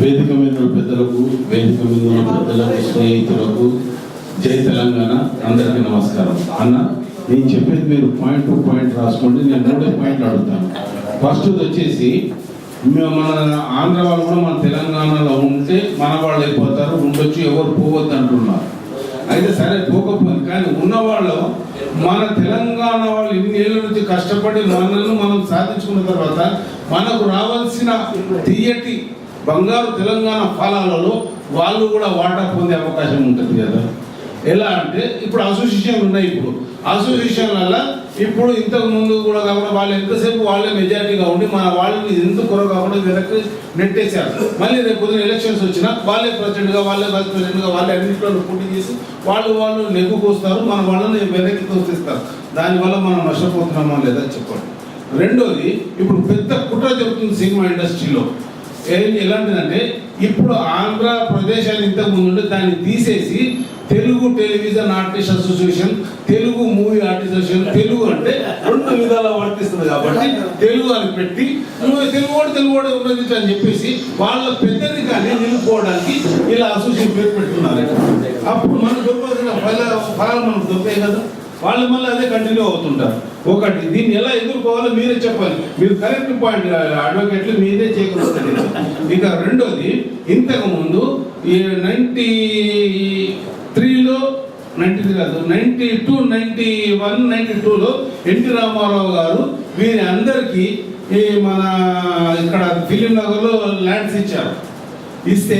వేదిక మీద పెద్దలకు, వేదిక మీద ఉన్న పెద్దలకు, స్నేహితులకు, జై తెలంగాణ, అందరికీ నమస్కారం. అన్న, నేను చెప్పేది మీరు పాయింట్ టు పాయింట్ రాసుకోండి. నేను 3 పాయింట్లు అడుగుతాను. ఫస్ట్ వచ్చేసి, మన ఆంధ్ర వాళ్ళు కూడా మన తెలంగాణలో ఉంటే మన వాళ్ళు అయిపోతారు, ఉండొచ్చు, ఎవరు పోవద్దు అంటున్నారు. అయితే సరే పోకపోయింది, కానీ ఉన్నవాళ్ళు మన తెలంగాణ వాళ్ళు ఇన్నేళ్ళ నుంచి కష్టపడి మనల్ని మనం సాధించుకున్న తర్వాత మనకు రావాల్సిన తీయటి బంగారు తెలంగాణ ఫలాలలో వాళ్ళు కూడా వాటా పొందే అవకాశం ఉంటుంది కదా. ఎలా అంటే ఇప్పుడు అసోసియేషన్లు ఉన్నాయి. ఇప్పుడు అసోసియేషన్ల ఇప్పుడు ఇంతకు ముందు కూడా కాకుండా వాళ్ళు ఎంతసేపు వాళ్ళే మెజారిటీగా ఉండి మన వాళ్ళని ఎందుకు కొర కాకుండా వెనక్కి నెట్టేశారు. మళ్ళీ రేపు పొద్దున ఎలక్షన్స్ వచ్చినా వాళ్ళే ప్రెసిడెంట్గా, వాళ్ళే వైస్ ప్రెసిడెంట్గా, వాళ్ళే అన్నింటిలో పోటీ చేసి వాళ్ళు నెగ్గుకొస్తారు, మన వాళ్ళని వెనక్కి తోసిస్తారు. దానివల్ల మనం నష్టపోతున్నామా లేదా చెప్పండి. రెండోది, ఇప్పుడు పెద్ద కుట్ర జరుగుతుంది సినిమా ఇండస్ట్రీలో. ఎలాంటిదంటే ఇప్పుడు ఆంధ్రప్రదేశ్ అని ఇంతకు ముందు ఉంటే దాన్ని తీసేసి Telugu television artist association, Telugu movie artist association, Telugu అంటే 2 విధాలా వర్తిస్తుంది కాబట్టి తెలుగు అని పెట్టి తెలుగువాడు ఉన్నది అని చెప్పేసి వాళ్ళ పెద్దది కానీ నిలుపుకోవడానికి ఇలా అసోసియేషన్ పేరు పెట్టుకున్నారు. అప్పుడు మనకు దొరకాల్సిన ఫలాలు మనకు దొరికాయి కదా. వాళ్ళు మళ్ళీ అదే కంటిన్యూ అవుతుంటారు. ఒకటి, దీన్ని ఎలా ఎదుర్కోవాలో మీరే చెప్పాలి. మీరు కరెక్ట్ పాయింట్ అడ్వకేట్లు మీదే చేకూరుస్తుంది. ఇక రెండోది, ఇంతకు ముందు ఈ 93లో 93 కాదు 92, 91, 92లో ఎన్టీ రామారావు గారు వీరి అందరికీ మన ఇక్కడ ఫిలిం నగర్లో ల్యాండ్స్ ఇచ్చారు. ఇస్తే